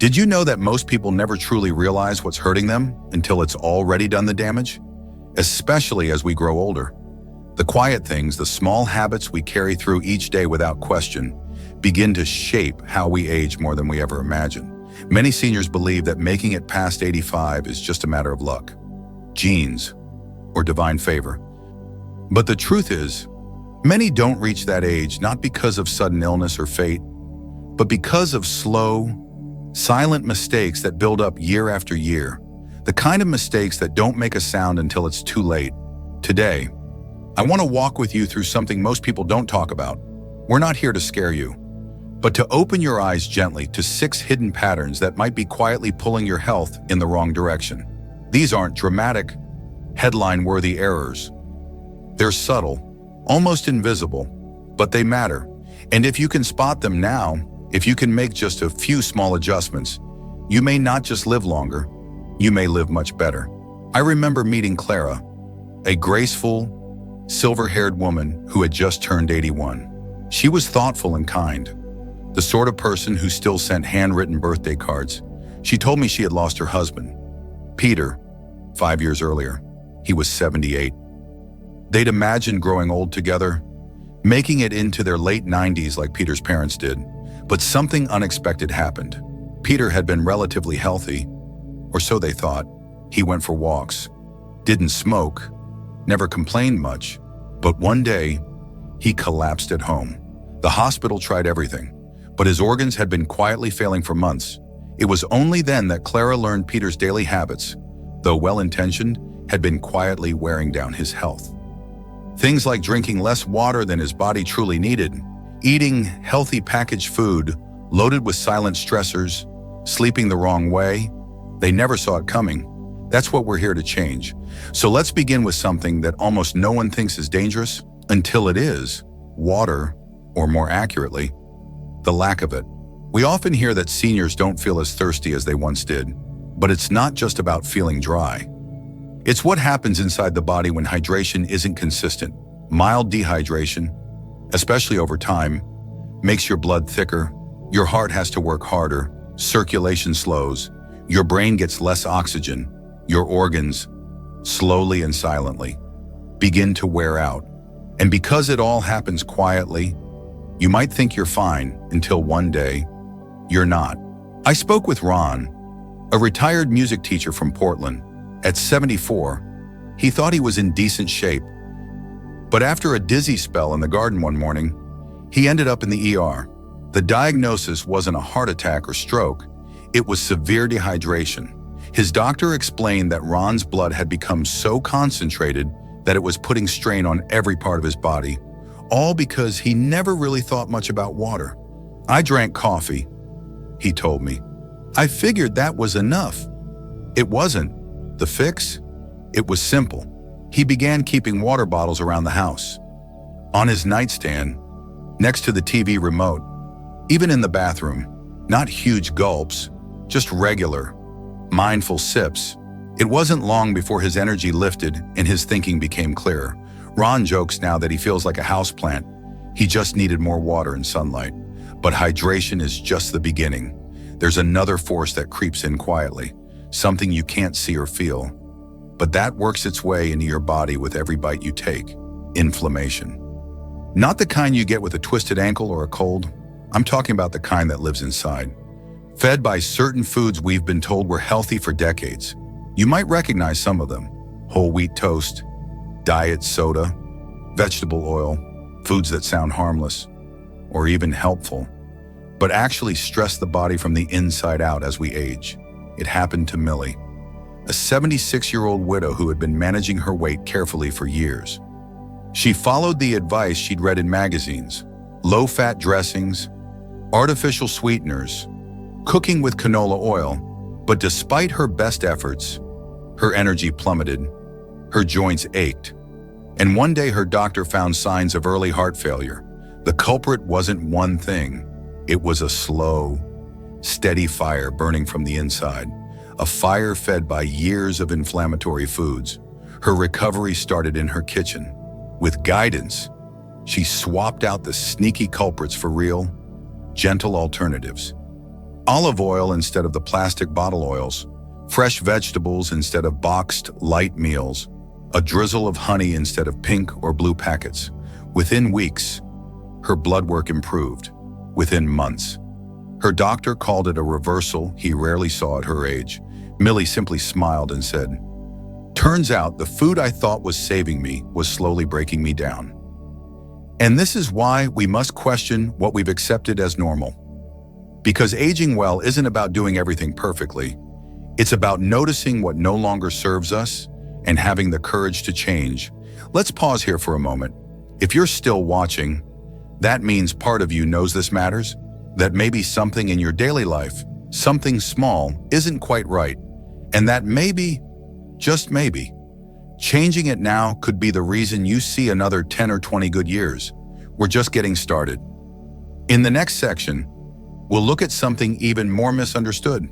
Did you know that most people never truly realize what's hurting them until it's already done the damage? Especially as we grow older. The quiet things, the small habits we carry through each day without question, begin to shape how we age more than we ever imagined. Many seniors believe that making it past 85 is just a matter of luck, genes, or divine favor. But the truth is, many don't reach that age not because of sudden illness or fate, but because of slow, silent mistakes that build up year after year, the kind of mistakes that don't make a sound until it's too late. Today, I want to walk with you through something most people don't talk about. We're not here to scare you, but to open your eyes gently to 6 hidden patterns that might be quietly pulling your health in the wrong direction. These aren't dramatic, headline-worthy errors. They're subtle, almost invisible, but they matter. And if you can spot them now, if you can make just a few small adjustments, you may not just live longer, you may live much better. I remember meeting Clara, a graceful, silver-haired woman who had just turned 81. She was thoughtful and kind, the sort of person who still sent handwritten birthday cards. She told me she had lost her husband, Peter, 5 years earlier. He was 78. They'd imagined growing old together, making it into their late 90s like Peter's parents did. But something unexpected happened. Peter had been relatively healthy, or so they thought. He went for walks, didn't smoke, never complained much, but one day, he collapsed at home. The hospital tried everything, but his organs had been quietly failing for months. It was only then that Clara learned Peter's daily habits, though well-intentioned, had been quietly wearing down his health. Things like drinking less water than his body truly needed, eating healthy packaged food loaded with silent stressors, sleeping the wrong way. They never saw it coming. That's what we're here to change. So let's begin with something that almost no one thinks is dangerous until it is: water, or more accurately, the lack of it. We often hear that seniors don't feel as thirsty as they once did, but it's not just about feeling dry. It's what happens inside the body when hydration isn't consistent. Mild dehydration, especially over time, makes your blood thicker, your heart has to work harder, circulation slows, your brain gets less oxygen, your organs, slowly and silently, begin to wear out. And because it all happens quietly, you might think you're fine until one day, you're not. I spoke with Ron, a retired music teacher from Portland. At 74, he thought he was in decent shape. But after a dizzy spell in the garden one morning, he ended up in the ER. The diagnosis wasn't a heart attack or stroke, it was severe dehydration. His doctor explained that Ron's blood had become so concentrated that it was putting strain on every part of his body, all because he never really thought much about water. "I drank coffee," he told me. "I figured that was enough." It wasn't. The fix? It was simple. He began keeping water bottles around the house, on his nightstand, next to the TV remote, even in the bathroom. Not huge gulps, just regular, mindful sips. It wasn't long before his energy lifted and his thinking became clearer. Ron jokes now that he feels like a houseplant. He just needed more water and sunlight. But hydration is just the beginning. There's another force that creeps in quietly, something you can't see or feel, but that works its way into your body with every bite you take: inflammation. Not the kind you get with a twisted ankle or a cold. I'm talking about the kind that lives inside, fed by certain foods we've been told were healthy for decades. You might recognize some of them: whole wheat toast, diet soda, vegetable oil, foods that sound harmless or even helpful, but actually stress the body from the inside out as we age. It happened to Millie, a 76-year-old widow who had been managing her weight carefully for years. She followed the advice she'd read in magazines: low-fat dressings, artificial sweeteners, cooking with canola oil. But despite her best efforts, her energy plummeted, her joints ached, and one day her doctor found signs of early heart failure. The culprit wasn't one thing. It was a slow, steady fire burning from the inside, a fire fed by years of inflammatory foods. Her recovery started in her kitchen. With guidance, she swapped out the sneaky culprits for real, gentle alternatives. Olive oil instead of the plastic bottle oils, fresh vegetables instead of boxed light meals, a drizzle of honey instead of pink or blue packets. Within weeks, her blood work improved. Within months, her doctor called it a reversal he rarely saw at her age. Millie simply smiled and said, "Turns out the food I thought was saving me was slowly breaking me down." And this is why we must question what we've accepted as normal. Because aging well isn't about doing everything perfectly. It's about noticing what no longer serves us and having the courage to change. Let's pause here for a moment. If you're still watching, that means part of you knows this matters, that maybe something in your daily life, something small, isn't quite right, and that maybe, just maybe, changing it now could be the reason you see another 10 or 20 good years. We're just getting started. In the next section, we'll look at something even more misunderstood: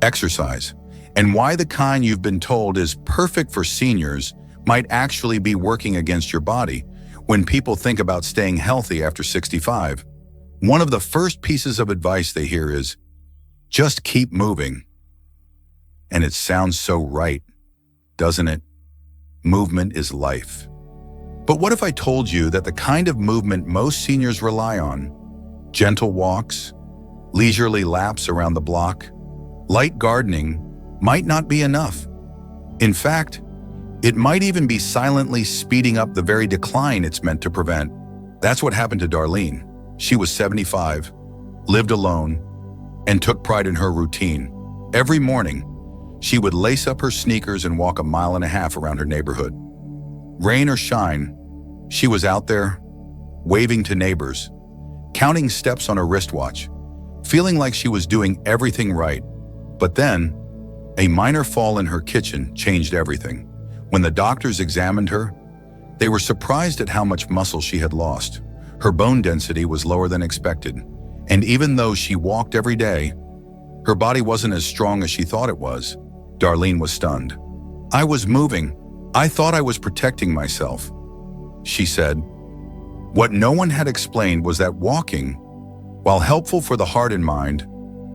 exercise, and why the kind you've been told is perfect for seniors might actually be working against your body. When people think about staying healthy after 65, one of the first pieces of advice they hear is, just keep moving. And it sounds so right, doesn't it? Movement is life. But what if I told you that the kind of movement most seniors rely on, gentle walks, leisurely laps around the block, light gardening, might not be enough? In fact, it might even be silently speeding up the very decline it's meant to prevent. That's what happened to Darlene. She was 75, lived alone, and took pride in her routine. Every morning, she would lace up her sneakers and walk 1.5 miles around her neighborhood. Rain or shine, she was out there, waving to neighbors, counting steps on her wristwatch, feeling like she was doing everything right. But then, a minor fall in her kitchen changed everything. When the doctors examined her, they were surprised at how much muscle she had lost. Her bone density was lower than expected, and even though she walked every day, her body wasn't as strong as she thought it was. Darlene was stunned. "I was moving. I thought I was protecting myself," she said. What no one had explained was that walking, while helpful for the heart and mind,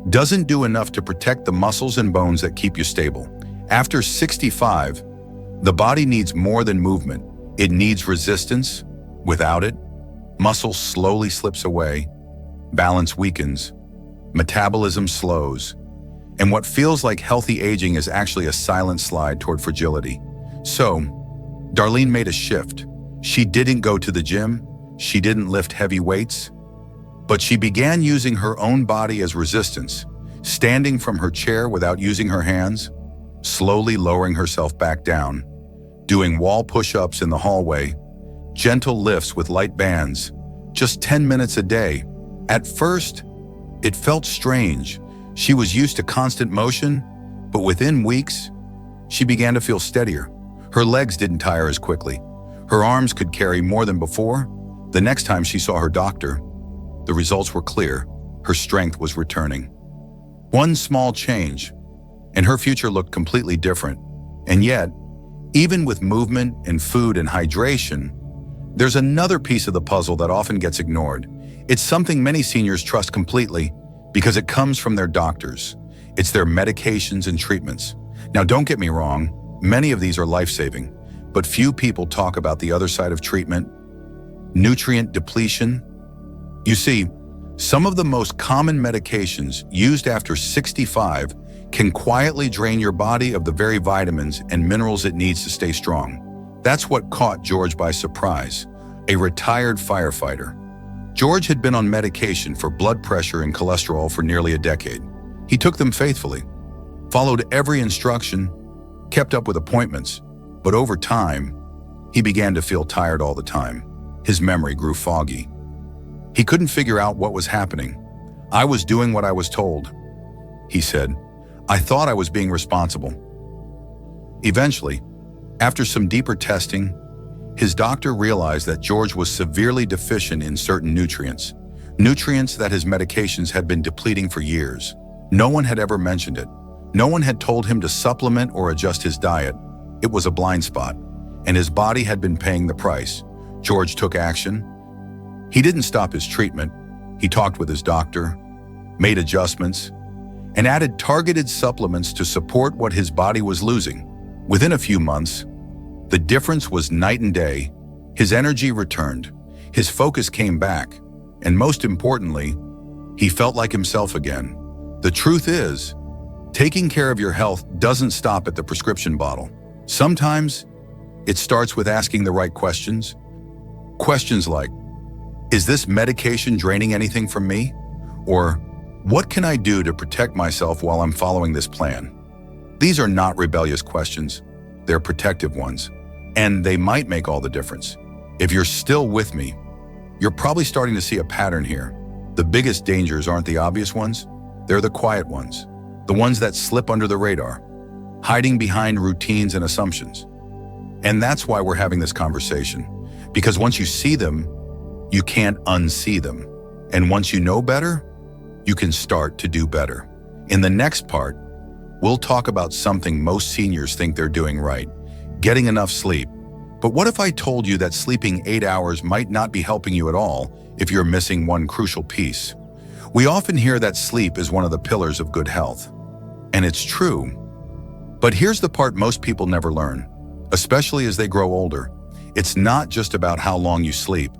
doesn't do enough to protect the muscles and bones that keep you stable. After 65, the body needs more than movement. It needs resistance. Without it, muscle slowly slips away, balance weakens, metabolism slows, and what feels like healthy aging is actually a silent slide toward fragility. So, Darlene made a shift. She didn't go to the gym, she didn't lift heavy weights, but she began using her own body as resistance, standing from her chair without using her hands, slowly lowering herself back down, doing wall push-ups in the hallway, gentle lifts with light bands, just 10 minutes a day. At first, it felt strange. She was used to constant motion, but within weeks, she began to feel steadier. Her legs didn't tire as quickly. Her arms could carry more than before. The next time she saw her doctor, the results were clear. Her strength was returning. One small change, and her future looked completely different. And yet, even with movement and food and hydration, there's another piece of the puzzle that often gets ignored. It's something many seniors trust completely because it comes from their doctors. It's their medications and treatments. Now, don't get me wrong, many of these are life-saving, but few people talk about the other side of treatment: nutrient depletion. You see, some of the most common medications used after 65 can quietly drain your body of the very vitamins and minerals it needs to stay strong. That's what caught George by surprise, a retired firefighter. George had been on medication for blood pressure and cholesterol for nearly a decade. He took them faithfully, followed every instruction, kept up with appointments, but over time, he began to feel tired all the time. His memory grew foggy. He couldn't figure out what was happening. "I was doing what I was told," he said. "I thought I was being responsible." Eventually, after some deeper testing, his doctor realized that George was severely deficient in certain nutrients that his medications had been depleting for years. No one had ever mentioned it. No one had told him to supplement or adjust his diet. It was a blind spot, and his body had been paying the price. George took action. He didn't stop his treatment. He talked with his doctor, made adjustments, and added targeted supplements to support what his body was losing. Within a few months, the difference was night and day. His energy returned, his focus came back, and most importantly, he felt like himself again. The truth is, taking care of your health doesn't stop at the prescription bottle. Sometimes, it starts with asking the right questions. Questions like, is this medication draining anything from me? Or, what can I do to protect myself while I'm following this plan? These are not rebellious questions, they're protective ones, and they might make all the difference. If you're still with me, you're probably starting to see a pattern here. The biggest dangers aren't the obvious ones, they're the quiet ones, the ones that slip under the radar, hiding behind routines and assumptions. And that's why we're having this conversation, because once you see them, you can't unsee them. And once you know better, you can start to do better. In the next part, we'll talk about something most seniors think they're doing right, getting enough sleep. But what if I told you that sleeping 8 hours might not be helping you at all if you're missing one crucial piece? We often hear that sleep is one of the pillars of good health. And it's true. But here's the part most people never learn, especially as they grow older. It's not just about how long you sleep.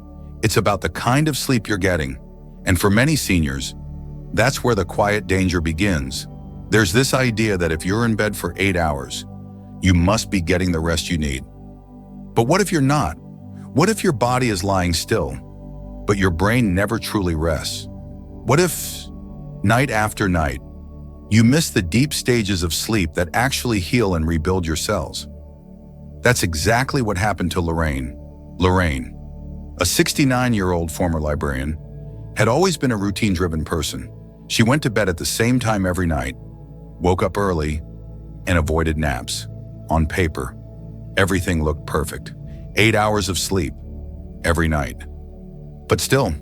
It's about the kind of sleep you're getting. And for many seniors, that's where the quiet danger begins. There's this idea that if you're in bed for 8 hours, you must be getting the rest you need. But what if you're not? What if your body is lying still, but your brain never truly rests? What if, night after night, you miss the deep stages of sleep that actually heal and rebuild your cells? That's exactly what happened to Lorraine. Lorraine, a 69-year-old former librarian, had always been a routine-driven person. She went to bed at the same time every night, woke up early, and avoided naps. On paper, everything looked perfect. 8 hours of sleep every night. But still,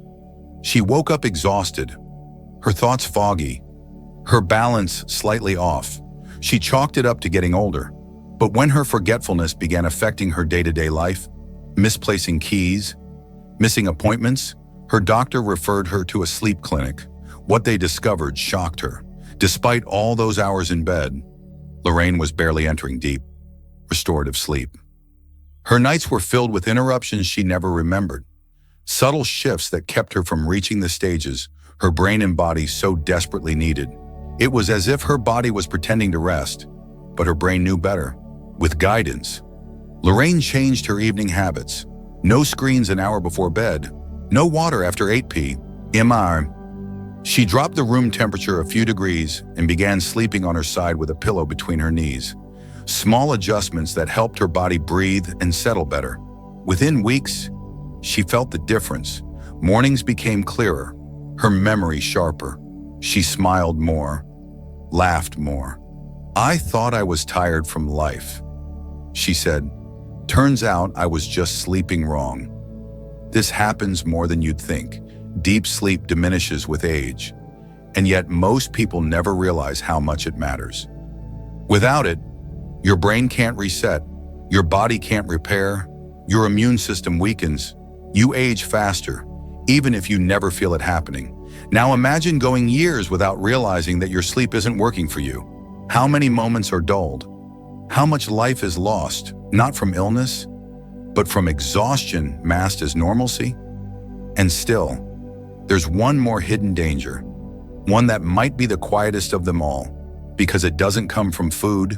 she woke up exhausted, her thoughts foggy, her balance slightly off. She chalked it up to getting older. But when her forgetfulness began affecting her day-to-day life, misplacing keys, missing appointments, her doctor referred her to a sleep clinic. What they discovered shocked her. Despite all those hours in bed, Lorraine was barely entering deep, restorative sleep. Her nights were filled with interruptions she never remembered, subtle shifts that kept her from reaching the stages her brain and body so desperately needed. It was as if her body was pretending to rest, but her brain knew better. With guidance, Lorraine changed her evening habits. No screens an hour before bed, no water after 8 p.m. She dropped the room temperature a few degrees and began sleeping on her side with a pillow between her knees. Small adjustments that helped her body breathe and settle better. Within weeks, she felt the difference. Mornings became clearer, her memory sharper. She smiled more, laughed more. "I thought I was tired from life," she said. "Turns out I was just sleeping wrong." This happens more than you'd think. Deep sleep diminishes with age, and yet most people never realize how much it matters. Without it, your brain can't reset, your body can't repair, your immune system weakens, you age faster, even if you never feel it happening. Now imagine going years without realizing that your sleep isn't working for you. How many moments are dulled? How much life is lost, not from illness, but from exhaustion masked as normalcy? And still, there's one more hidden danger, one that might be the quietest of them all, because it doesn't come from food,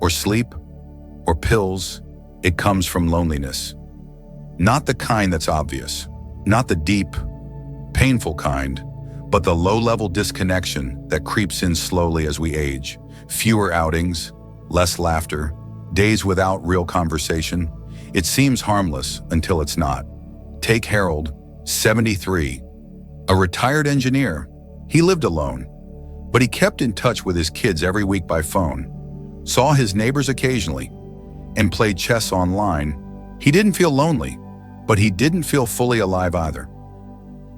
or sleep, or pills. It comes from loneliness. Not the kind that's obvious, not the deep, painful kind, but the low-level disconnection that creeps in slowly as we age. Fewer outings, less laughter, days without real conversation. It seems harmless until it's not. Take Harold, 73, a retired engineer. He lived alone, but he kept in touch with his kids every week by phone, saw his neighbors occasionally, and played chess online. He didn't feel lonely, but he didn't feel fully alive either.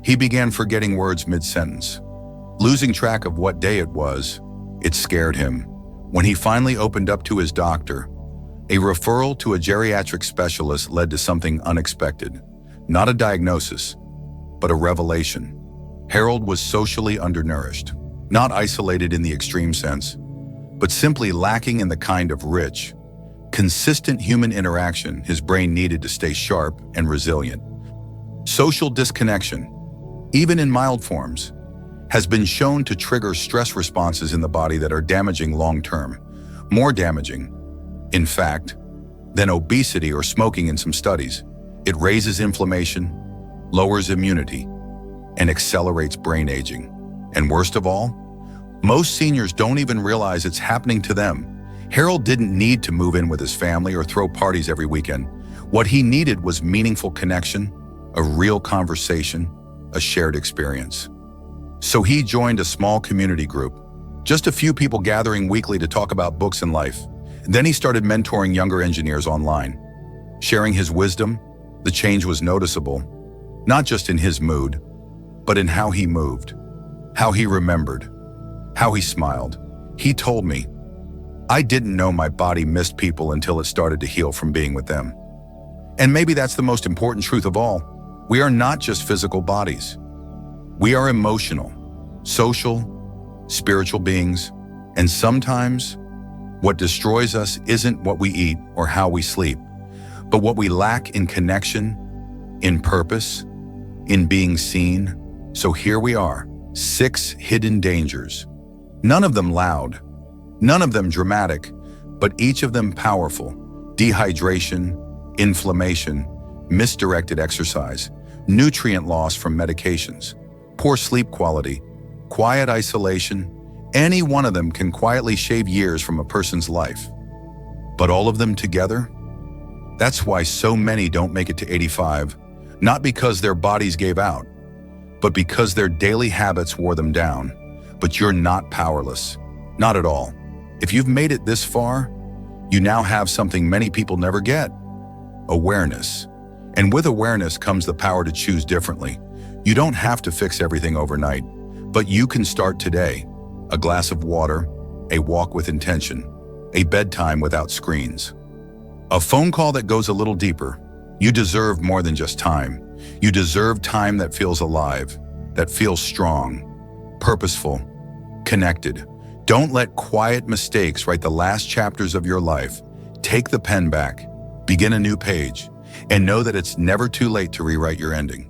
He began forgetting words mid-sentence, losing track of what day it was. It scared him. When he finally opened up to his doctor, a referral to a geriatric specialist led to something unexpected. Not a diagnosis, but a revelation. Harold was socially undernourished, not isolated in the extreme sense, but simply lacking in the kind of rich, consistent human interaction his brain needed to stay sharp and resilient. Social disconnection, even in mild forms, has been shown to trigger stress responses in the body that are damaging long-term, more damaging, in fact, than obesity or smoking in some studies. It raises inflammation, lowers immunity, and accelerates brain aging. And worst of all, most seniors don't even realize it's happening to them. Harold didn't need to move in with his family or throw parties every weekend. What he needed was meaningful connection, a real conversation, a shared experience. So he joined a small community group, just a few people gathering weekly to talk about books and life. Then he started mentoring younger engineers online. Sharing his wisdom, the change was noticeable, not just in his mood, but in how he moved, how he remembered, how he smiled. He told me, "I didn't know my body missed people until it started to heal from being with them." And maybe that's the most important truth of all. We are not just physical bodies. We are emotional, social, spiritual beings, and sometimes what destroys us isn't what we eat or how we sleep, but what we lack in connection, in purpose, in being seen. So here we are, 6 hidden dangers. None of them loud, none of them dramatic, but each of them powerful. Dehydration, inflammation, misdirected exercise, nutrient loss from medications, poor sleep quality, quiet isolation. Any one of them can quietly shave years from a person's life. But all of them together? That's why so many don't make it to 85, not because their bodies gave out, but because their daily habits wore them down. But you're not powerless, not at all. If you've made it this far, you now have something many people never get: awareness. And with awareness comes the power to choose differently. You don't have to fix everything overnight, but you can start today. A glass of water, a walk with intention, a bedtime without screens, a phone call that goes a little deeper. You deserve more than just time. You deserve time that feels alive, that feels strong, purposeful, connected. Don't let quiet mistakes write the last chapters of your life. Take the pen back, begin a new page, and know that it's never too late to rewrite your ending.